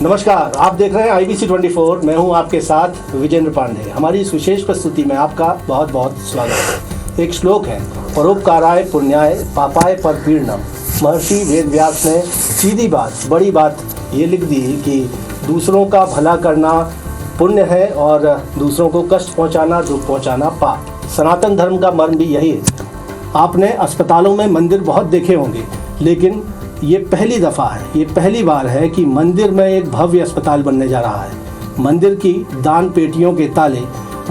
नमस्कार, आप देख रहे हैं IBC 24। मैं हूं आपके साथ विजेंद्र पांडे। हमारी इस विशेष प्रस्तुति में आपका बहुत बहुत स्वागत है। एक श्लोक है, परोपकाराय पुण्याय पापाय परपीड़नम। महर्षि वेद व्यास ने सीधी बात, बड़ी बात ये लिख दी कि दूसरों का भला करना पुण्य है और दूसरों को कष्ट पहुंचाना, दुख पहुंचाना पाप। सनातन धर्म का मर्म भी यही है। आपने अस्पतालों में मंदिर बहुत देखे होंगे, लेकिन ये पहली दफ़ा है, ये पहली बार है कि मंदिर में एक भव्य अस्पताल बनने जा रहा है। मंदिर की दान पेटियों के ताले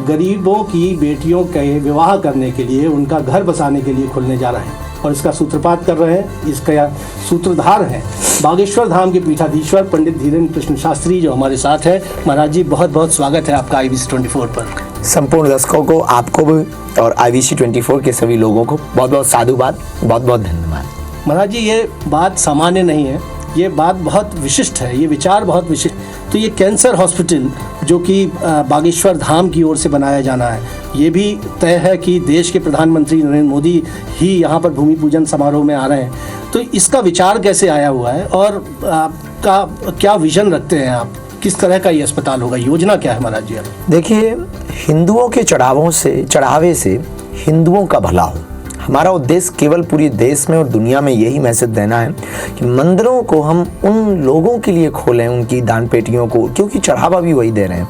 गरीबों की बेटियों के विवाह करने के लिए, उनका घर बसाने के लिए खुलने जा रहे हैं और इसका सूत्रपात कर रहे हैं, इसका सूत्रधार हैं बागेश्वर धाम के पीठाधीश्वर पंडित धीरेन्द्र कृष्ण शास्त्री, जो हमारे साथ है। महाराज जी, बहुत बहुत स्वागत है आपका IBC 24 पर। संपूर्ण दर्शकों को, आपको भी और IBC 24 के सभी लोगों को बहुत बहुत साधुवाद, बहुत बहुत धन्यवाद। महाराज जी, ये बात सामान्य नहीं है, ये बात बहुत विशिष्ट है, ये विचार बहुत विशिष्ट। तो ये कैंसर हॉस्पिटल जो कि बागेश्वर धाम की ओर से बनाया जाना है, ये भी तय है कि देश के प्रधानमंत्री नरेंद्र मोदी ही यहाँ पर भूमि पूजन समारोह में आ रहे हैं। तो इसका विचार कैसे आया हुआ है और आपका क्या विजन रखते हैं आप? किस तरह का ये अस्पताल होगा, योजना क्या है महाराज जी? देखिए, हिंदुओं के चढ़ावे से हिंदुओं का भला हो, हमारा उद्देश्य केवल पूरे देश में और दुनिया में यही मैसेज देना है कि मंदिरों को हम उन लोगों के लिए खोलें, उनकी दान पेटियों को, क्योंकि चढ़ावा भी वही दे रहे हैं।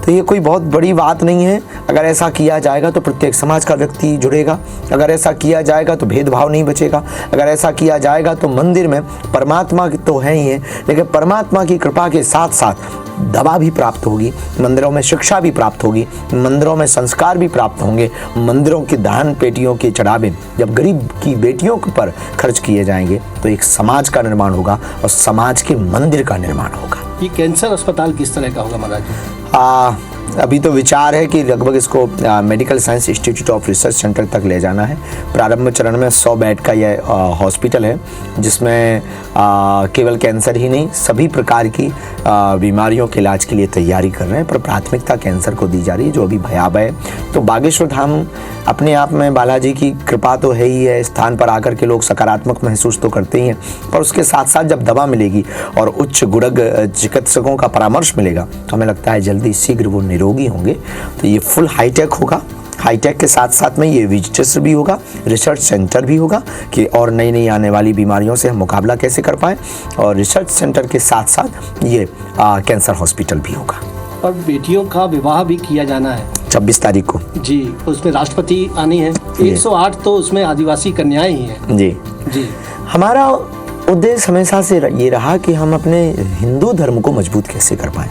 तो ये कोई बहुत बड़ी बात नहीं है। अगर ऐसा किया जाएगा तो प्रत्येक समाज का व्यक्ति जुड़ेगा, अगर ऐसा किया जाएगा तो भेदभाव नहीं बचेगा, अगर ऐसा किया जाएगा तो मंदिर में परमात्मा तो है ही है, लेकिन परमात्मा की कृपा के साथ साथ दवा भी प्राप्त होगी, मंदिरों में शिक्षा भी प्राप्त होगी, मंदिरों में संस्कार भी प्राप्त होंगे। मंदिरों की दान पेटियों के चढ़ावे जब गरीब की बेटियों पर खर्च किए जाएंगे तो एक समाज का निर्माण होगा और समाज के मंदिर का निर्माण होगा। ये कैंसर अस्पताल किस तरह का होगा महाराज जी? अभी तो विचार है कि लगभग इसको medical science institute of research centre तक ले जाना है। प्रारंभ चरण में 100 बेड का यह हॉस्पिटल है, जिसमें केवल कैंसर ही नहीं, सभी प्रकार की बीमारियों के इलाज के लिए तैयारी कर रहे हैं, पर प्राथमिकता कैंसर को दी जा रही है, जो अभी भयावह है। तो बागेश्वर धाम अपने आप में बालाजी की कृपा तो है ही है, स्थान पर आकर के लोग सकारात्मक महसूस तो करते ही हैं, पर उसके साथ साथ जब दवा मिलेगी और उच्च गुणज्ञ चिकित्सकों का परामर्श मिलेगा तो हमें लगता है जल्दी शीघ्र वो निरोगी होंगे। तो ये फुल हाईटेक होगा। हाईटेक के साथ साथ में ये विजिटर्स भी होगा, रिसर्च सेंटर भी होगा कि और नई नई आने वाली बीमारियों से हम मुकाबला कैसे कर पाएँ, और रिसर्च सेंटर के साथ साथ ये कैंसर हॉस्पिटल भी होगा। और बेटियों का विवाह भी किया जाना है 26 तारीख को जी। उसमें राष्ट्रपति आनी है, 108 तो उसमें आदिवासी कन्याएं ही हैं जी जी। हमारा उद्देश्य हमेशा से ये रहा कि हम अपने हिंदू धर्म को मजबूत कैसे कर पाएँ।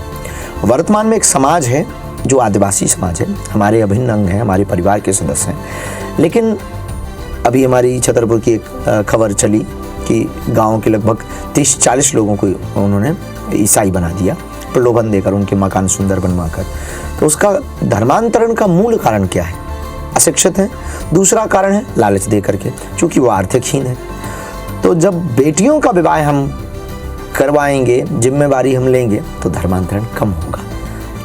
वर्तमान में एक समाज है जो आदिवासी समाज है, हमारे अभिन्न अंग हैं, हमारे परिवार के सदस्य हैं, लेकिन अभी हमारी छतरपुर की एक खबर चली कि गांव के लगभग 30-40 लोगों को उन्होंने ईसाई बना दिया, प्रलोभन देकर, उनके मकान सुंदर बनवाकर। तो उसका धर्मांतरण का मूल कारण क्या है? अशिक्षित है। दूसरा कारण है लालच दे करके, क्योंकि वो आर्थिकहीन है। तो जब बेटियों का विवाह हम करवाएंगे, जिम्मेवारी हम लेंगे, तो धर्मांतरण कम होगा।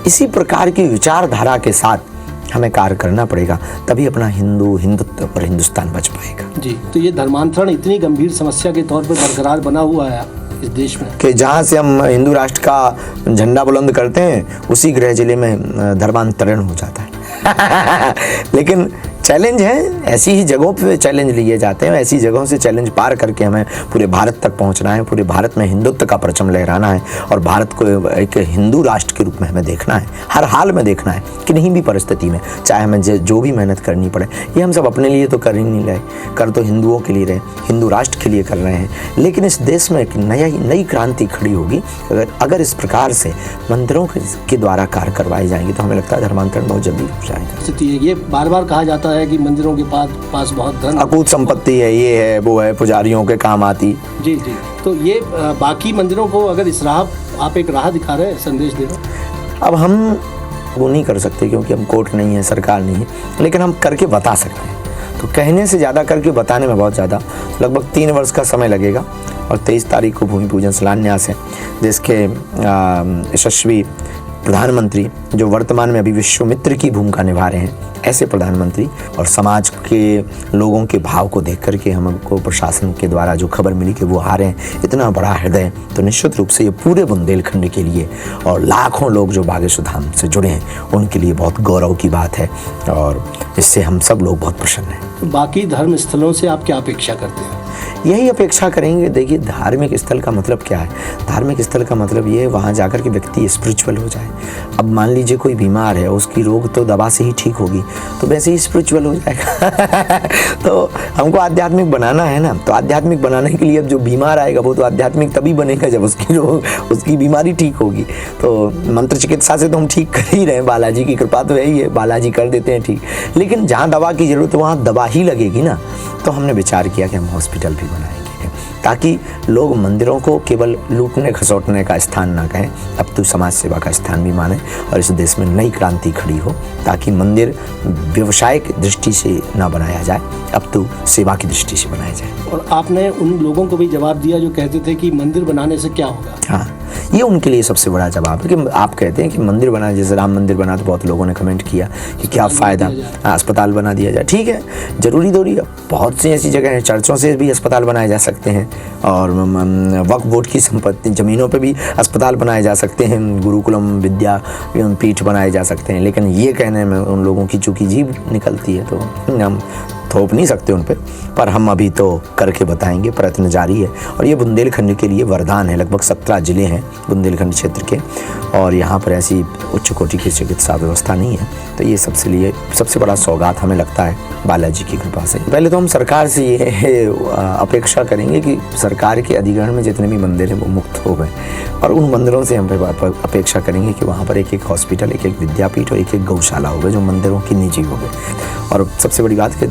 इसी प्रकार की विचारधारा के साथ हमें कार्य करना पड़ेगा, तभी अपना हिंदुत्व और हिंदुस्तान बच पाएगा जी। तो ये धर्मांतरण इतनी गंभीर समस्या के तौर पर बरकरार बना हुआ है इस देश में कि जहाँ से हम हिंदू राष्ट्र का झंडा बुलंद करते हैं, उसी गृह जिले में धर्मांतरण हो जाता है। लेकिन चैलेंज है, ऐसी ही जगहों पे चैलेंज लिए जाते हैं, ऐसी जगहों से चैलेंज पार करके हमें पूरे भारत तक पहुंचना है, पूरे भारत में हिंदुत्व का परचम लहराना है और भारत को एक हिंदू राष्ट्र के रूप में हमें देखना है, हर हाल में देखना है, किन्हीं भी परिस्थिति में, चाहे हमें जो भी मेहनत करनी पड़े। ये हम सब अपने लिए तो कर ही नहीं रहे, कर तो हिंदुओं के लिए रहे, हिंदू राष्ट्र के लिए कर रहे हैं, लेकिन इस देश में एक नई क्रांति खड़ी होगी अगर इस प्रकार से मंदिरों के द्वारा कार्य करवाए जाएंगे, तो हमें लगता है धर्मांतरण बहुत जल्दी हो जाएगा। ये बार बार कहा जाता है कि मंदिरों के पास बहुत धन, अकूत संपत्ति है, ये है वो है, पुजारियों के काम आती। जी जी। तो ये बाकी मंदिरों को अगर इस राह आप एक राह दिखा रहे हैं, संदेश दे रहे हैं। अब हम वो नहीं कर सकते क्योंकि हम कोर्ट नहीं है, सरकार नहीं है, लेकिन हम करके बता सकते हैं। तो कहने से ज़्यादा करके बताने में बहुत ज़्यादा, लगभग 3 वर्ष का समय लगेगा और 23 तारीख को भूमि पूजन शिलान्यास है, जिसके यशस्वी प्रधानमंत्री जो वर्तमान में अभी विश्वामित्र की भूमिका निभा रहे हैं, ऐसे प्रधानमंत्री और समाज के लोगों के भाव को देख करके हमको प्रशासन के द्वारा जो खबर मिली कि वो आ रहे हैं, इतना बड़ा हृदय, तो निश्चित रूप से ये पूरे बुंदेलखंड के लिए और लाखों लोग जो बागेश्वर धाम से जुड़े हैं उनके लिए बहुत गौरव की बात है और इससे हम सब लोग बहुत प्रसन्न हैं। बाकी धर्म स्थलों से आप क्या अपेक्षा करते हैं? यही अपेक्षा करेंगे। देखिए, धार्मिक स्थल का मतलब क्या है? धार्मिक स्थल का मतलब ये है वहाँ जाकर के व्यक्ति स्पिरिचुअल हो जाए। अब मान लीजिए कोई बीमार है, उसकी रोग तो दवा से ही ठीक होगी, तो वैसे ही स्पिरिचुअल हो जाएगा। तो हमको आध्यात्मिक बनाना है ना, तो आध्यात्मिक बनाने के लिए अब जो बीमार आएगा वो तो आध्यात्मिक तभी बनेगा जब उसकी बीमारी ठीक होगी। तो मंत्र चिकित्सा से तो हम ठीक कर ही रहे हैं, बालाजी की कृपा तो यही है, बालाजी कर देते हैं ठीक। लेकिन जहाँ दवा की जरूरत है वहाँ दवा ही लगेगी ना, तो हमने विचार किया कि हम हॉस्पिटल भी बनाएंगे ताकि लोग मंदिरों को केवल लूटने खसोटने का स्थान ना कहें, अब तो समाज सेवा का स्थान भी माने और इस देश में नई क्रांति खड़ी हो, ताकि मंदिर व्यवसायिक दृष्टि से ना बनाया जाए, अब तो सेवा की दृष्टि से बनाया जाए। और आपने उन लोगों को भी जवाब दिया जो कहते थे कि मंदिर बनाने से क्या होगा? हाँ, ये उनके लिए सबसे बड़ा जवाब है कि आप कहते हैं कि मंदिर बना, जैसे राम मंदिर बना तो बहुत लोगों ने कमेंट किया कि क्या फ़ायदा, अस्पताल बना दिया जाए। ठीक है, जरूरी थोड़ी है, बहुत सी ऐसी जगह हैं, चर्चों से भी अस्पताल बनाए जा सकते हैं और वक्फ बोर्ड की संपत्ति ज़मीनों पे भी अस्पताल बनाए जा सकते हैं, गुरुकुलम विद्या पीठ बनाए जा सकते हैं। लेकिन ये कहने में उन लोगों की चूँकि जीभ निकलती है तो हम थोप नहीं सकते उन पर हम अभी तो करके बताएंगे, प्रयत्न जारी है। और ये बुंदेलखंड के लिए वरदान है। लगभग 17 जिले हैं बुंदेलखंड क्षेत्र के और यहाँ पर ऐसी उच्च कोटि की चिकित्सा व्यवस्था नहीं है, तो ये सबसे बड़ा सौगात हमें लगता है बालाजी की कृपा से। पहले तो हम सरकार से ये अपेक्षा करेंगे कि सरकार के अधिग्रहण में जितने भी मंदिर हैं वो मुक्त हो गए और उन मंदिरों से हम अपेक्षा करेंगे कि वहाँ पर एक हॉस्पिटल, एक विद्यापीठ और एक गौशाला हो गए जो मंदिरों की निजी हो गए। और सबसे बड़ी बात कि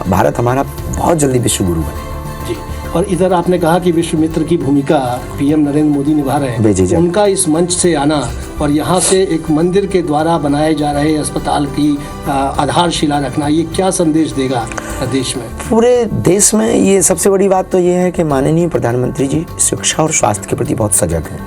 भारत हमारा बहुत जल्दी विश्व गुरु बने। जी, और इधर आपने कहा कि विश्वामित्र की भूमिका पीएम नरेंद्र मोदी निभा रहे हैं, उनका इस मंच से आना और यहाँ से एक मंदिर के द्वारा बनाए जा रहे अस्पताल की आधारशिला रखना, ये क्या संदेश देगा देश में? पूरे देश में ये सबसे बड़ी बात तो ये है कि माननीय प्रधानमंत्री जी शिक्षा और स्वास्थ्य के प्रति बहुत सजग हैं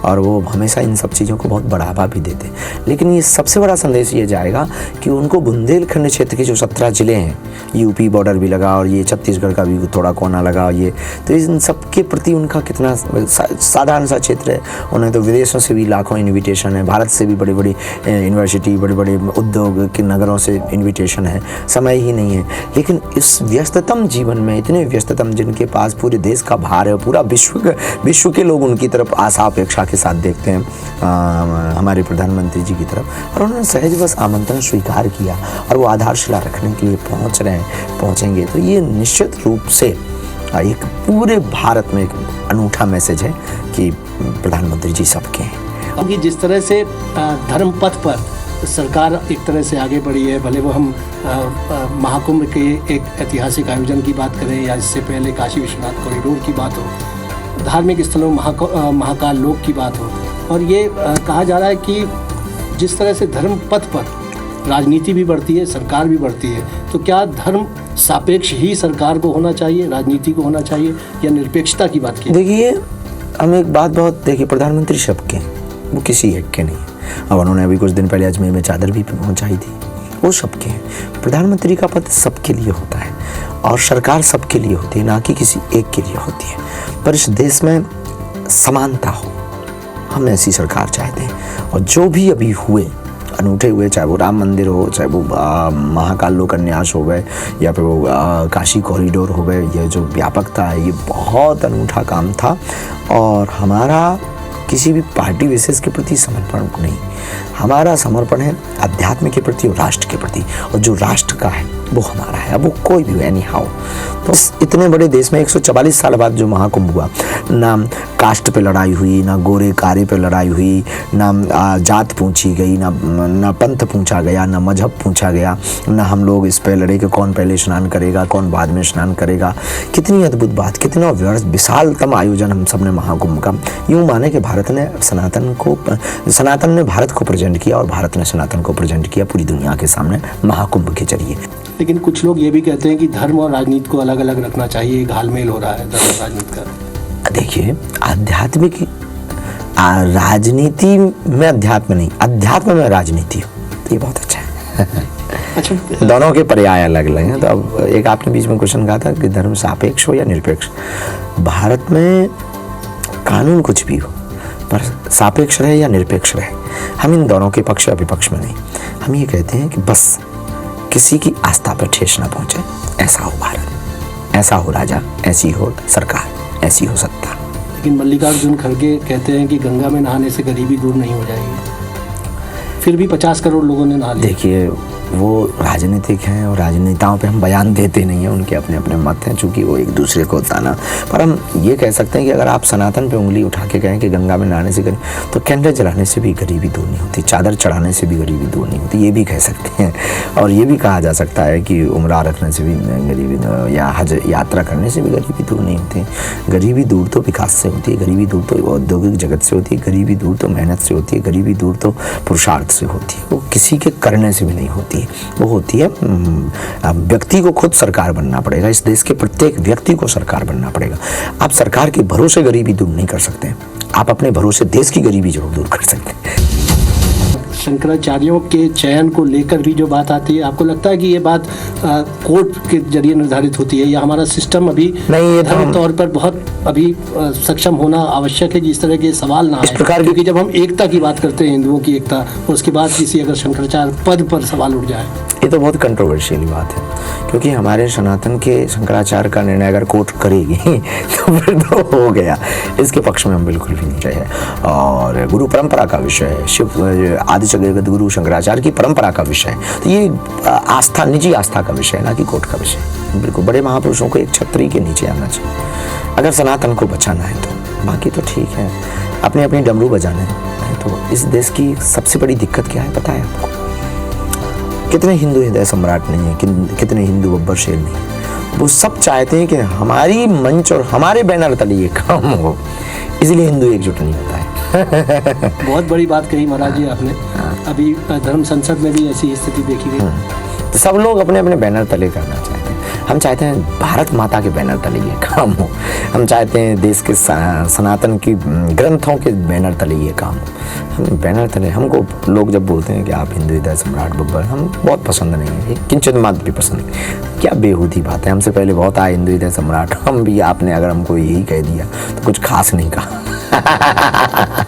और वो हमेशा इन सब चीज़ों को बहुत बढ़ावा भी देते हैं। लेकिन ये सबसे बड़ा संदेश ये जाएगा कि उनको बुंदेलखंड क्षेत्र के जो 17 जिले हैं, यूपी बॉर्डर भी लगा और ये छत्तीसगढ़ का भी थोड़ा कोना लगा, ये तो इन सब के प्रति उनका कितना साधारण सा क्षेत्र है। उन्हें तो विदेशों से भी लाखों इन्विटेशन है, भारत से भी बड़ी बड़ी यूनिवर्सिटी, बड़े बड़े उद्योग के नगरों से इन्विटेशन है, समय ही नहीं है। लेकिन इस व्यस्ततम जीवन में, इतने व्यस्ततम जिनके पास पूरे देश का भार है, पूरा विश्व के लोग उनकी तरफ आशा अपेक्षा के साथ देखते हैं हमारे प्रधानमंत्री जी की तरफ, और उन्होंने सहज बस आमंत्रण स्वीकार किया और वो आधारशिला रखने के लिए पहुँचेंगे। तो ये निश्चित रूप से एक पूरे भारत में एक अनूठा मैसेज है कि प्रधानमंत्री जी सबके हैं। क्योंकि जिस तरह से धर्म पथ पर सरकार एक तरह से आगे बढ़ी है, भले वो हम महाकुंभ के एक ऐतिहासिक आयोजन की बात करें या इससे पहले काशी विश्वनाथ कॉरिडोर की बात हो, धार्मिक स्थलों महाकाल लोक की बात हो, और ये कहा जा रहा है कि जिस तरह से धर्म पथ पर राजनीति भी बढ़ती है, सरकार भी बढ़ती है, तो क्या धर्म सापेक्ष ही सरकार को होना चाहिए, राजनीति को होना चाहिए, या निरपेक्षता की बात की? देखिए, हम एक बात बहुत देखिए, प्रधानमंत्री सबके हैं, वो किसी एक के नहीं है। अब उन्होंने अभी कुछ दिन पहले अजमेर में चादर भी पहुंचाई थी, वो सबके हैं। प्रधानमंत्री का पद सबके लिए होता है और सरकार सबके लिए होती है, ना कि किसी एक के लिए होती है। पर इस देश में समानता हो, हम ऐसी सरकार चाहते हैं। और जो भी अभी हुए अनूठे हुए, चाहे वो राम मंदिर हो, चाहे वो महाकाल लोक अन्यास हो गए, या फिर वो काशी कॉरिडोर हो गए, ये जो व्यापकता है, ये बहुत अनूठा काम था। और हमारा किसी भी पार्टी विशेष के प्रति समर्पण नहीं, हमारा समर्पण है अध्यात्म के प्रति और राष्ट्र के प्रति, और जो राष्ट्र का है वो हमारा है, अब वो कोई भी एनी हाउ। तो इतने बड़े देश में 144 साल बाद जो महाकुंभ हुआ, ना कास्ट पे लड़ाई हुई, ना गोरे कारे पे लड़ाई हुई, ना जात पूछी गई, ना पंथ पूछा गया, ना मजहब पूछा गया, ना हम लोग इस पे लड़े कि कौन पहले स्नान करेगा, कौन बाद में स्नान करेगा। कितनी अद्भुत बात, कितना विशालतम आयोजन हम सब ने महाकुंभ का। यूँ माने कि भारत ने सनातन ने भारत को प्रेजेंट किया और भारत ने सनातन को प्रेजेंट किया पूरी दुनिया के सामने महाकुंभ के जरिए। लेकिन कुछ लोग ये भी कहते हैं कि धर्म और राजनीति को अलग अलग रखना चाहिए, घालमेल हो रहा है धर्म और राजनीति का। देखिए, राजनीति में अध्यात्म नहीं, अध्यात्म में राजनीति हो, तो ये बहुत अच्छा है। अच्छा, दोनों के पर्याय अलग अलग हैं। तो अब एक आपने बीच में क्वेश्चन कहा था कि धर्म सापेक्ष हो या निरपेक्ष। भारत में कानून कुछ भी हो, पर सापेक्ष रहे या निरपेक्ष रहे, हम इन दोनों के पक्ष या विपक्ष में नहीं। हम ये कहते हैं कि बस किसी की आस्था पर ठेस न पहुंचे, ऐसा हो भारत, ऐसा हो राजा, ऐसी हो सरकार, ऐसी हो सत्ता। लेकिन मल्लिकार्जुन खड़गे कहते हैं कि गंगा में नहाने से गरीबी दूर नहीं हो जाएगी, फिर भी 50 करोड़ लोगों ने नहा लिया। देखिए, वो राजनीतिक हैं और राजनेताओं पे हम बयान देते नहीं हैं, उनके अपने अपने मत हैं, चूँकि वो एक दूसरे को ताना। पर हम ये कह सकते हैं कि अगर आप सनातन पे उंगली उठा के कहें कि गंगा में नहाने से गरीब, तो कैंडल जलाने से भी गरीबी दूर नहीं होती, चादर चढ़ाने से भी गरीबी दूर नहीं होती, ये भी कह सकते हैं। और ये भी कहा जा सकता है कि उम्रा रखने से भी गरीबी, या हज यात्रा करने से भी गरीबी दूर नहीं होती। गरीबी दूर तो विकास से होती है, गरीबी दूर तो औद्योगिक जगत से होती है, गरीबी दूर तो मेहनत से होती है, गरीबी दूर तो पुरुषार्थ से होती है, वो किसी के करने से भी नहीं होती। वो होती है व्यक्ति को खुद सरकार बनना पड़ेगा, इस देश के प्रत्येक व्यक्ति को सरकार बनना पड़ेगा। आप सरकार के भरोसे गरीबी दूर नहीं कर सकते, आप अपने भरोसे देश की गरीबी जरूर दूर कर सकते हैं। शंकराचार्यों के चयन को लेकर भी जो बात आती है, आपको लगता है कि ये बात कोर्ट के जरिए निर्धारित होती है, या हमारा सिस्टम अभी नहीं, ये धर्म तौर पर बहुत अभी सक्षम होना आवश्यक है कि इस तरह के सवाल ना आए? क्योंकि जब हम एकता की बात करते हैं, हिंदुओं की एकता, और उसके बाद किसी अगर शंकराचार्य पद पर सवाल उठ जाए, ये तो बहुत कंट्रोवर्शियल बात है, क्योंकि हमारे सनातन के शंकराचार्य का निर्णय अगर कोर्ट करेगी तो फिर तो हो गया। इसके पक्ष में हम बिल्कुल भी नहीं रहे। और गुरु परंपरा का विषय है, शिव आदि जगत गुरु शंकराचार्य की परंपरा का विषय है, तो ये आस्था, निजी आस्था का विषय है, ना कि कोर्ट का विषय। बिल्कुल बड़े महापुरुषों को एक छतरी के नीचे आना चाहिए अगर सनातन को बचाना है तो। बाकी तो ठीक है, अपनी अपनी डमरू बजाने हैं। तो इस देश की सबसे बड़ी दिक्कत क्या है पता है आपको? कितने हिंदू हृदय सम्राट नहीं है, कितने हिंदू बब्बर शेर नहीं है। वो सब चाहते हैं कि हमारी मंच और हमारे बैनर तले ये काम हो, इसलिए हिंदू एकजुट नहीं होता है। बहुत बड़ी बात कही महाराज जी आपने। अभी धर्म संसद में भी ऐसी स्थिति देखी गई। तो सब लोग अपने अपने बैनर तले करना चाहते हैं। हम चाहते हैं भारत माता के बैनर तले ये काम हो, हम चाहते हैं देश के सनातन की ग्रंथों के बैनर तले ये काम हो। हम बैनर तले, हमको लोग जब बोलते हैं कि आप हिंदू हृदय सम्राट बब्बर, हम बहुत पसंद नहीं है, किंचित मात्र भी पसंद नहीं। क्या बेहूदी बात है, हमसे पहले बहुत आए हिंदू हृदय सम्राट, हम भी, आपने अगर हमको यही कह दिया तो कुछ खास नहीं कहा।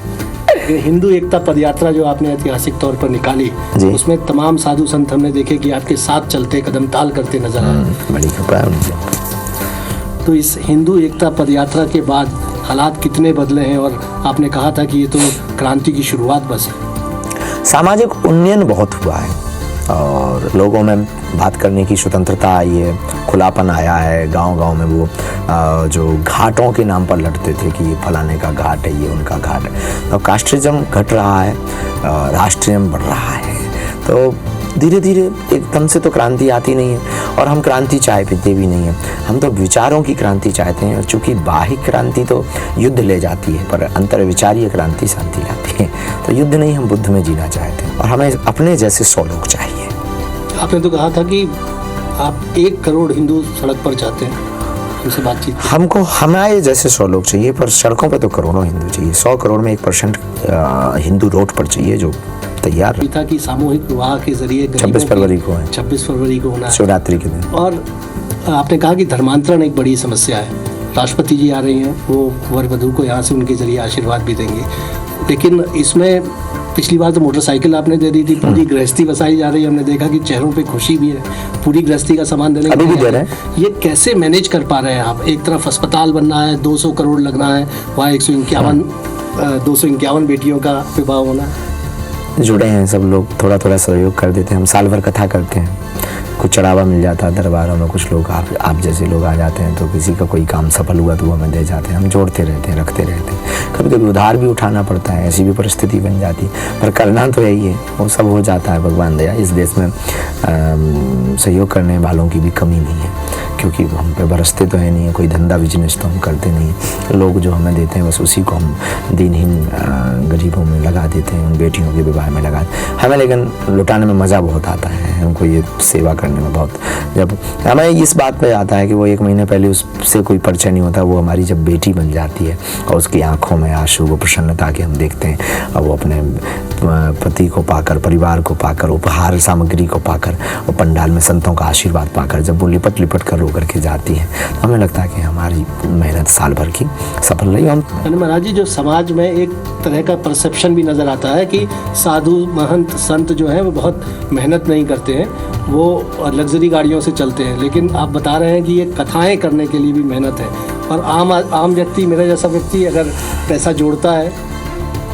हिंदू एकता पदयात्रा जो आपने ऐतिहासिक तौर पर निकाली, उसमें तमाम साधु संत हमने देखे कि आपके साथ चलते, कदम ताल करते नजर आए। बड़ी कृपा है उनसे। तो इस हिंदू एकता पदयात्रा के बाद हालात कितने बदले हैं? और आपने कहा था कि ये तो क्रांति की शुरुआत बस है। सामाजिक उन्नयन बहुत हुआ है और लोगों में बात करने की स्वतंत्रता आई है, खुलापन आया है। गांव-गांव में वो जो घाटों के नाम पर लड़ते थे कि ये फलाने का घाट है, ये उनका घाट है, तो कास्टिज्म घट रहा है, राष्ट्रीयम बढ़ रहा है। तो धीरे धीरे एकदम से तो क्रांति आती नहीं है, और हम क्रांति चाहते भी नहीं है, हम तो विचारों की क्रांति चाहते हैं। चूँकि बाह्य क्रांति तो युद्ध ले जाती है, पर अंतर विचारीय क्रांति शांति लाती है। तो युद्ध नहीं, हम बुद्ध में जीना चाहते हैं, और हमें अपने जैसे 100 लोग चाहिए। आपने तो कहा था कि आप 1 करोड़ हिंदू सड़क पर चाहते हैं, उनसे बातचीत। हमको हमारे जैसे 100 लोग चाहिए, पर सड़कों पे तो करोड़ों हिंदू चाहिए। 100 करोड़ में 1% हिंदू रोड पर चाहिए जो तैयार। पिता की सामूहिक विवाह के जरिए 26 फरवरी को है, 26 फरवरी को होना है, शिवरात्रि के दिन। और आपने कहा कि धर्मांतरण एक बड़ी समस्या है। राष्ट्रपति जी आ रही हैं, वो वर वधू को यहाँ से उनके जरिए आशीर्वाद भी देंगे, लेकिन इसमें पिछली बार तो मोटरसाइकिल आपने दे दी थी, पूरी गृहस्थी बसाई जा रही है। हमने देखा कि चेहरों पे खुशी भी है, पूरी गृहस्थी का सामान देने अभी भी दे रहे हैं। ये कैसे मैनेज कर पा रहे हैं आप? एक तरफ अस्पताल बनना है, 200 करोड़ लगना है, वहाँ 251 बेटियों का विवाह होना है। जुड़े हैं सब लोग, थोड़ा थोड़ा सहयोग कर देते हैं। हम साल भर कथा करते हैं, कुछ चढ़ावा मिल जाता है दरबारों में, कुछ लोग आप जैसे लोग आ जाते हैं, तो किसी का कोई काम सफल हुआ तो वो हमें दे जाते हैं। हम जोड़ते रहते हैं, रखते रहते हैं। कभी कभी उधार भी उठाना पड़ता है, ऐसी भी परिस्थिति बन जाती है, पर करना तो यही है, वो सब हो जाता है। भगवान दया, इस देश में सहयोग करने वालों की भी कमी नहीं है, क्योंकि हम पे बरसते तो है नहीं है, कोई धंधा बिजनेस तो हम करते नहीं हैं। लोग जो हमें देते हैं बस उसी को हम दिनहीन गरीबों में लगा देते हैं, उन बेटियों के विवाह में लगा देते हैं। हमें लेकिन लुटाने में मज़ा बहुत आता है, हमको ये सेवा करने में बहुत। जब हमें इस बात पे आता है कि वो 1 महीने पहले उससे कोई परिचय नहीं होता, वो हमारी जब बेटी बन जाती है और उसकी आँखों में आंसू, वो प्रसन्नता के हम देखते हैं, और वो अपने पति को पाकर, परिवार को पाकर, उपहार सामग्री को पाकर और पंडाल में संतों का आशीर्वाद पाकर जब वो लिपट लिपट कर रो करके जाती है, तो हमें लगता है कि हमारी मेहनत साल भर की सफल रही। हम महाराज जी, जो समाज में एक तरह का परसेप्शन भी नज़र आता है कि साधु महंत संत जो हैं वो बहुत मेहनत नहीं करते हैं, वो लग्जरी गाड़ियों से चलते हैं, लेकिन आप बता रहे हैं कि ये कथाएं करने के लिए भी मेहनत है। और आम व्यक्ति, मेरा जैसा व्यक्ति अगर पैसा जोड़ता है,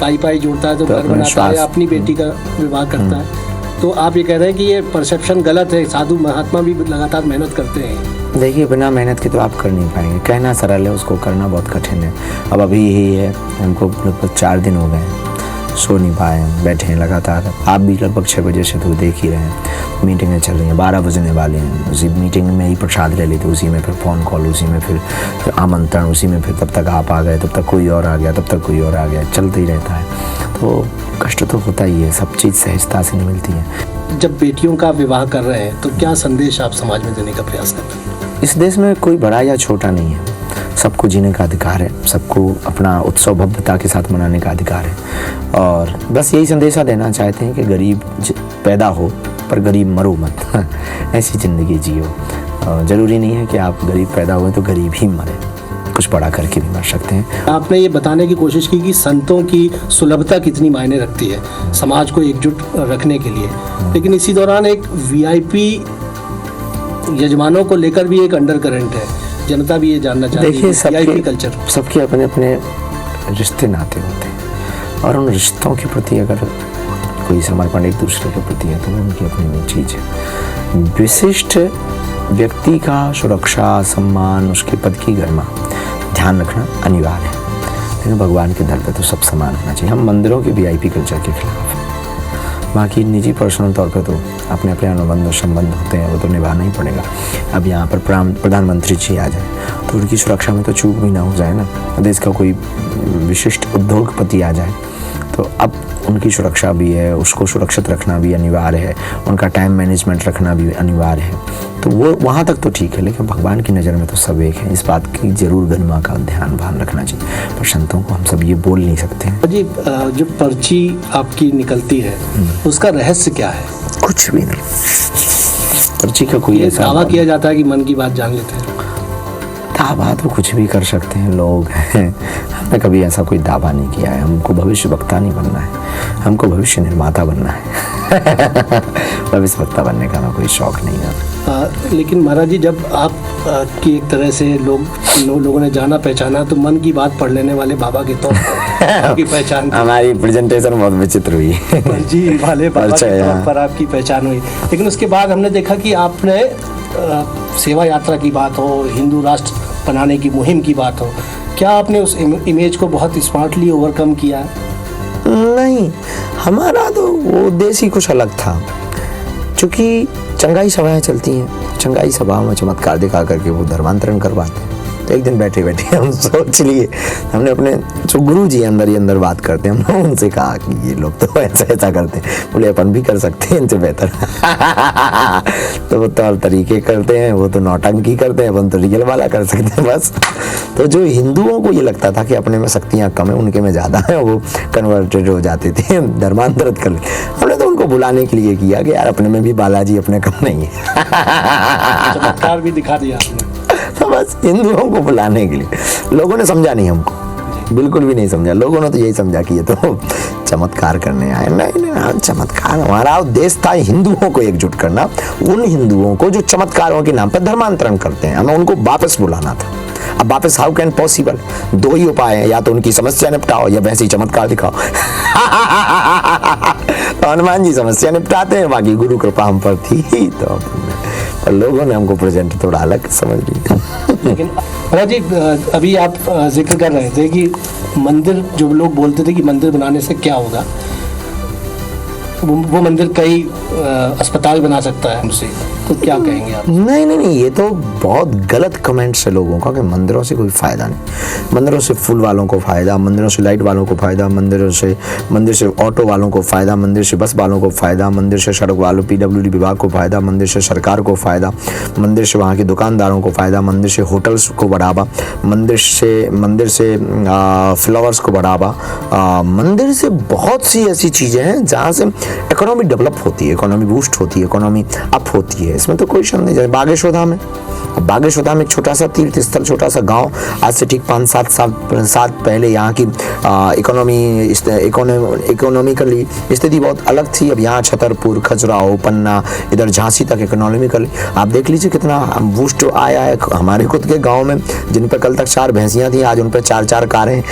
पाई जोड़ता है, तो घर बनाता है, अपनी बेटी का विवाह करता है, तो आप ये कह रहे हैं कि ये परसेप्शन गलत है, साधु महात्मा भी लगातार मेहनत करते हैं। देखिए, बिना मेहनत के तो आप कर नहीं पाएंगे। कहना सरल है, उसको करना बहुत कठिन है। अब अभी यही है, हमको लगभग 4 दिन हो गए, सो नहीं पाए, बैठे हैं लगातार। आप भी लगभग 6 बजे से तो देख ही रहे हैं, मीटिंगें चल रही हैं, 12 बजने वाले हैं। उसी मीटिंग में ही प्रसाद ले लेते, उसी में फिर फ़ोन कॉल, उसी में फिर आमंत्रण, उसी में फिर तब तक आप आ गए, तब तक कोई और आ गया, तब तक कोई और आ गया, चलते ही रहता है। तो कष्ट तो होता ही है, सब चीज़ सहजता से नहीं मिलती है। जब बेटियों का विवाह कर रहे हैं तो क्या संदेश आप समाज में देने का प्रयास करते हैं? इस देश में कोई बड़ा या छोटा नहीं है, सबको जीने का अधिकार है, सबको अपना उत्सव भव्यता के साथ मनाने का अधिकार है। और बस यही संदेशा देना चाहते हैं कि गरीब पैदा हो पर गरीब मरो मत ऐसी ज़िंदगी जियो। ज़रूरी नहीं है कि आप गरीब पैदा हुए तो गरीब ही मरे, कुछ बड़ा करके भी मर सकते हैं। आपने ये बताने की कोशिश की कि संतों की सुलभता कितनी मायने रखती है समाज को एकजुट रखने के लिए, लेकिन इसी दौरान एक वीआईपी यजमानों को लेकर भी एक अंडर करंट है, जनता भी ये जानना चाहती है। देखिए, वीआईपी कल्चर, सबके अपने अपने रिश्ते नाते होते हैं, और उन रिश्तों के प्रति अगर कोई समर्पण एक दूसरे के प्रति है तो वो उनकी अपनी चीज़ है। विशिष्ट व्यक्ति का सुरक्षा, सम्मान, उसके पद की गरिमा ध्यान रखना अनिवार्य है, लेकिन भगवान के दर पे तो सब समान होना चाहिए। हम मंदिरों के वीआईपी कल्चर के खिलाफ हैं। बाकी निजी पर्सनल तौर पे तो अपने अपने अनुबंध और संबंध होते हैं, वो तो निभाना ही पड़ेगा। अब यहाँ पर प्रधानमंत्री जी आ जाए तो उनकी सुरक्षा में तो चूक भी ना हो जाए ना। देश का कोई विशिष्ट उद्योगपति आ जाए तो अब उनकी सुरक्षा भी है, उसको सुरक्षित रखना भी अनिवार्य है, उनका टाइम मैनेजमेंट रखना भी अनिवार्य है। तो वो वहाँ तक तो ठीक है, लेकिन भगवान की नज़र में तो सब एक है। इस बात की जरूर गरिमा का ध्यान रखना चाहिए, पर संतों को हम सब ये बोल नहीं सकते हैं। जी, जो पर्ची आपकी निकलती है उसका रहस्य क्या है? कुछ भी नहीं, पर्ची का कोई ऐसा दावा किया जाता है कि मन की बात जान लेते हैं। दावा तो कुछ भी कर सकते हैं लोग हैं, हमने कभी ऐसा कोई दावा नहीं किया है। हमको भविष्य वक्ता नहीं बनना है, हमको भविष्य निर्माता बनना है भविष्य वक्ता बनने का हमें कोई शौक नहीं है। लेकिन महाराज जी, जब आप की एक तरह से लोगों ने जाना पहचाना तो मन की बात पढ़ लेने वाले बाबा के तौर पर आपकी पहचान हमारी प्रेजेंटेशन बहुत विचित्र हुई जी वाले बाबा के तौर पर आपकी पहचान हुई। लेकिन उसके बाद हमने देखा कि आपने सेवा यात्रा की बात हो, हिंदू राष्ट्र बनाने की मुहिम की बात हो, क्या आपने उस इमेज को बहुत स्मार्टली ओवरकम किया है? नहीं, हमारा तो वो उद्देश्य ही कुछ अलग था। चूँकि चंगाई सभाएं चलती हैं, चंगाई सभाओं में चमत्कार दिखा करके वो धर्मांतरण करवाते हैं। तो एक दिन बैठे बैठे हम सोच लिए, हमने अपने जो गुरु जी अंदर ही अंदर बात करते हैं, हमने उनसे कहा कि ये लोग तो ऐसा करते हैं। बोले अपन भी कर सकते हैं इनसे बेहतर तो वो तो तरीके करते हैं, वो तो नौटंकी करते हैं, अपन तो रियल वाला कर सकते हैं बस। तो जो हिंदुओं को ये लगता था कि अपने में शक्तियाँ कम है, उनके में ज़्यादा है, वो कन्वर्टेड हो जाते थे, धर्मांतरित कर ले। हमने तो उनको बुलाने के लिए किया कि यार अपने में भी बालाजी अपने कम नहीं है चमत्कार भी दिखा दिया आपने। तो बस हिंदुओं को बुलाने के लिए। लोगों ने समझा नहीं, हमको बिल्कुल भी नहीं समझा। लोगों ने तो यही समझा कि ये तो चमत्कार करने आए। नहीं, चमत्कार हमारा उद्देश्य था हिंदुओं को एकजुट करना, उन हिंदुओं को जो चमत्कारों के नाम पर धर्मांतरण करते हैं, हमें उनको वापस बुलाना था। अब वापस हाउ कैन पॉसिबल? 2 ही उपाय हैं, या तो उनकी समस्या निपटाओ या वैसे ही चमत्कार दिखाओ तो हनुमान जी समस्या निपटाते हैं, बाकी गुरु कृपा हम पर थी तो पर लोगों ने हमको प्रेजेंट थोड़ा अलग समझ लिया। लेकिन महाराज जी, अभी आप जिक्र कर रहे थे कि मंदिर, जो लोग बोलते थे कि मंदिर बनाने से क्या होगा, वो मंदिर कई अस्पताल बना सकता है हमसे, तो क्या कहेंगे आप? नहीं, ये तो बहुत गलत कमेंट्स है लोगों का कि मंदिरों से कोई फ़ायदा नहीं। मंदिरों से फूल वालों को फ़ायदा, मंदिरों से लाइट वालों को फ़ायदा, मंदिर से ऑटो वालों को फ़ायदा, मंदिर से बस वालों को फ़ायदा, मंदिर से सड़क वालों PWD विभाग को फ़ायदा, मंदिर से सरकार को फ़ायदा, मंदिर से वहाँ के दुकानदारों को फ़ायदा, मंदिर से होटल्स को बढ़ावा, मंदिर से फ्लावर्स को बढ़ावा, मंदिर से बहुत सी ऐसी चीज़ें हैं जहाँ से इकोनॉमी डेवलप होती है, इकोनॉमी बूस्ट होती है, इकोनॉमी अप होती है। इसमें तो कोई शक नहीं। जैसे बागेश्वर धाम है, बागेश्वर धाम एक छोटा सा तीर्थ स्थल, छोटा सा गांव, आज से ठीक 5-7 साल पहले यहाँ की इकोनॉमिकली स्थिति बहुत अलग थी। अब यहाँ छतरपुर, खजुराहो, पन्ना, इधर झांसी तक इकोनॉमिकली आप देख लीजिए कितना बूस्ट आया है। हमारे खुद के गाँव में जिन पर कल तक 4 भैंसियाँ थी, आज उन पर 4-4 कारें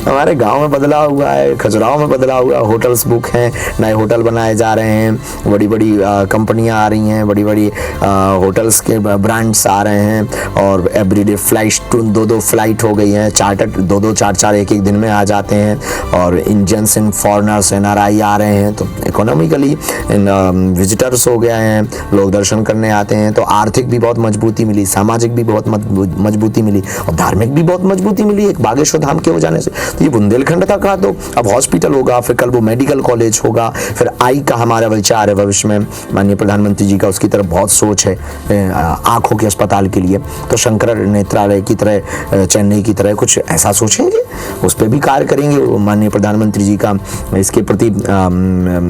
हमारे गाँव में बदलाव हुआ है, खजुराहो में बदलाव हुआ, होटल्स बुक हैं, नए होटल बनाए जा रहे हैं, बड़ी बड़ी कंपनियां आ रही हैं, बड़ी बड़ी होटल्स के ब्रांड्स आ रहे हैं, और एवरीडे फ्लाइट 2-2 फ्लाइट हो गई हैं, चार्टर 2-2 4-4 एक दिन में आ जाते हैं, और इंडियंस एंड फॉरेनर्स NRI आ रहे हैं। तो इकोनॉमिकली विजिटर्स हो गए हैं, लोग दर्शन करने आते हैं, तो आर्थिक भी बहुत मजबूती मिली, सामाजिक भी बहुत मजबूती मिली, और धार्मिक भी बहुत मजबूती मिली एक बागेश्वर धाम के हो जाने से। तो ये बुंदेलखंड तक का तो अब हॉस्पिटल होगा, फिर कल वो मेडिकल कॉलेज होगा, फिर आई का हमारा विचार है भविष्य में, माननीय प्रधानमंत्री जी का उसकी तरफ बहुत सोच है आंखों के अस्पताल के लिए। तो शंकर नेत्रालय की तरह, चेन्नई की तरह कुछ ऐसा सोचेंगे, उस पर भी कार्य करेंगे। माननीय प्रधानमंत्री जी का इसके प्रति,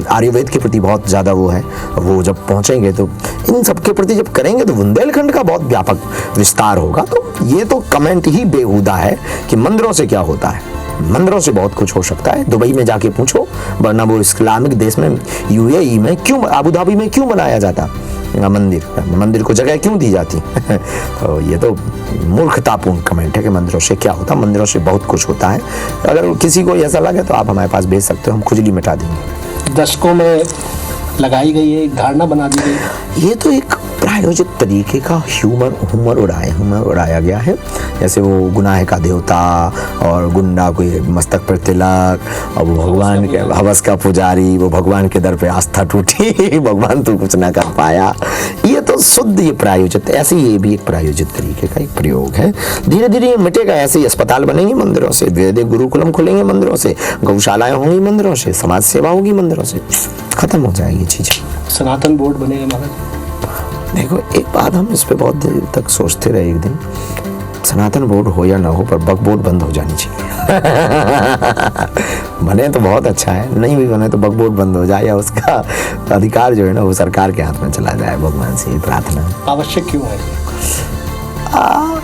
आयुर्वेद के प्रति बहुत ज़्यादा वो है, वो जब पहुँचेंगे तो इन सब के प्रति जब करेंगे तो बुंदेलखंड का बहुत व्यापक विस्तार होगा। तो ये तो कमेंट ही बेहुदा है कि मंदिरों से क्या होता है। मंदिरों से बहुत कुछ हो सकता है। दुबई में जाके पूछो, वरना वो इस्लामिक देश में UAE में क्यों, अबू धाबी में क्यों बनाया जाता मंदिर को जगह क्यों दी जाती तो ये तो मूर्खतापूर्ण कमेंट है कि मंदिरों से क्या होता। मंदिरों से बहुत कुछ होता है। अगर किसी को ऐसा लगे तो आप हमारे पास भेज सकते हो, हम खुजली मिटा देंगे। दशकों में लगाई गई है, एक धारणा बना दी गई। ये तो एक प्रायोजित तरीके का ह्यूमर उड़ाया गया है। जैसे वो गुनाह का देवता और गुंडा, कोई मस्तक पर तिलक, और वो भगवान के हवस का पुजारी, वो भगवान के दर पे आस्था टूटी भगवान तो कुछ ना कर पाया। ये तो शुद्ध ये प्रायोजित, ऐसे ये भी एक प्रायोजित तरीके का एक प्रयोग है। धीरे धीरे ये मिटेगा। ऐसे ही अस्पताल बनेंगे मंदिरों से, धीरे गुरुकुलम खुलेंगे मंदिरों से, गौशालाएं होंगी मंदिरों से, समाज सेवा होगी मंदिरों से, खत्म हो जाएगी चीजें। सनातन बोर्ड बनेगा महाराज। देखो, एक बात हम इस पे बहुत देर तक सोचते रहे, एक दिन सनातन बोर्ड हो या ना हो, पर बक बोर्ड बंद हो जानी चाहिए। बने तो बहुत अच्छा है, नहीं भी बने तो बक बोर्ड बंद हो जाए, या उसका अधिकार जो है ना वो सरकार के हाथ में चला जाए। भगवान से प्रार्थना। आवश्यक क्यों है?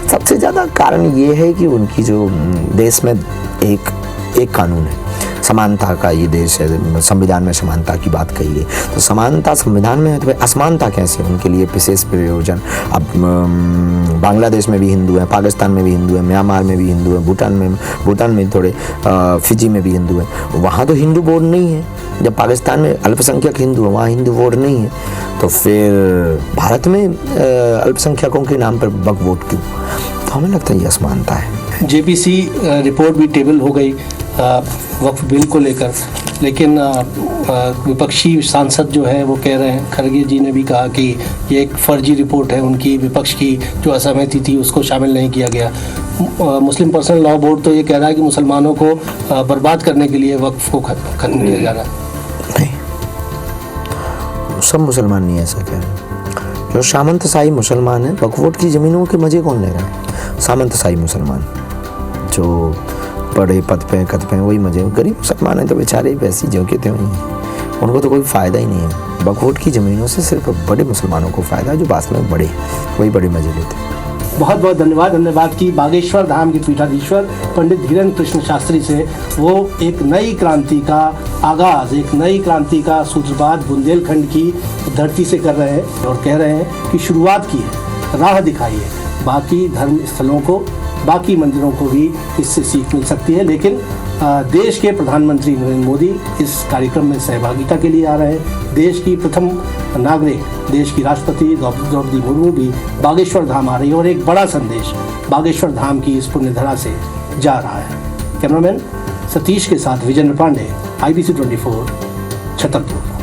सबसे ज़्यादा कारण ये है कि उनकी जो देश में एक कानून है, समानता का ये देश है, संविधान में समानता की बात कही है। तो समानता संविधान में है तो असमानता कैसे? उनके लिए विशेष प्रयोजन। अब बांग्लादेश में भी हिंदू हैं, पाकिस्तान में भी हिंदू हैं, म्यांमार में भी हिंदू हैं, भूटान में थोड़े, फिजी में भी हिंदू हैं। वहाँ तो हिंदू बोर्ड नहीं है। जब पाकिस्तान में अल्पसंख्यक हिंदू है, वहाँ हिंदू बोर्ड नहीं है, तो फिर भारत में अल्पसंख्यकों के नाम पर बक वोट क्यों? तो हमें लगता है ये असमानता है। JPC रिपोर्ट भी टेबल हो गई वक्फ बिल को लेकर, लेकिन विपक्षी सांसद जो है वो कह रहे हैं, खरगे जी ने भी कहा कि ये एक फर्जी रिपोर्ट है उनकी, विपक्ष की जो असहमति थी उसको शामिल नहीं किया गया। मुस्लिम पर्सनल लॉ बोर्ड तो ये कह रहा है कि मुसलमानों को बर्बाद करने के लिए वक्फ को खत्म किया जा रहा है। नहीं, सब मुसलमान नहीं ऐसा कह रहे। जो सामंतशाही मुसलमान है, वक्फ बोर्ड की ज़मीनों के मज़े कौन ले रहा है? सामंतशाही मुसलमान जो बड़े पद पे कद पे वही मजे। गरीब मुसलमान हैं तो बेचारे ही पैसे जो के थे वहीं, उनको तो कोई फ़ायदा ही नहीं है। वक्फ बोर्ड की ज़मीनों से सिर्फ बड़े मुसलमानों को फ़ायदा है, जो बाद में बड़े वही बड़े मजे लेते हैं। बहुत बहुत धन्यवाद। हमने बात की बागेश्वर धाम के पीठाधीश्वर पंडित धीरेन्द्र कृष्ण शास्त्री से। वो एक नई क्रांति का आगाज़, एक नई क्रांति का सूत्रपात बुंदेलखंड की धरती से कर रहे हैं, और कह रहे हैं कि शुरुआत की है, राह दिखाई है। बाकी धर्म स्थलों को, बाकी मंदिरों को भी इससे सीख मिल सकती है। लेकिन देश के प्रधानमंत्री नरेंद्र मोदी इस कार्यक्रम में सहभागिता के लिए आ रहे हैं। देश की प्रथम नागरिक, देश की राष्ट्रपति द्रौपदी मुर्मू भी बागेश्वर धाम आ रही है, और एक बड़ा संदेश बागेश्वर धाम की इस पुण्यधरा से जा रहा है। कैमरामैन सतीश के साथ विजेंद्र पांडे, IBC 24, छतरपुर।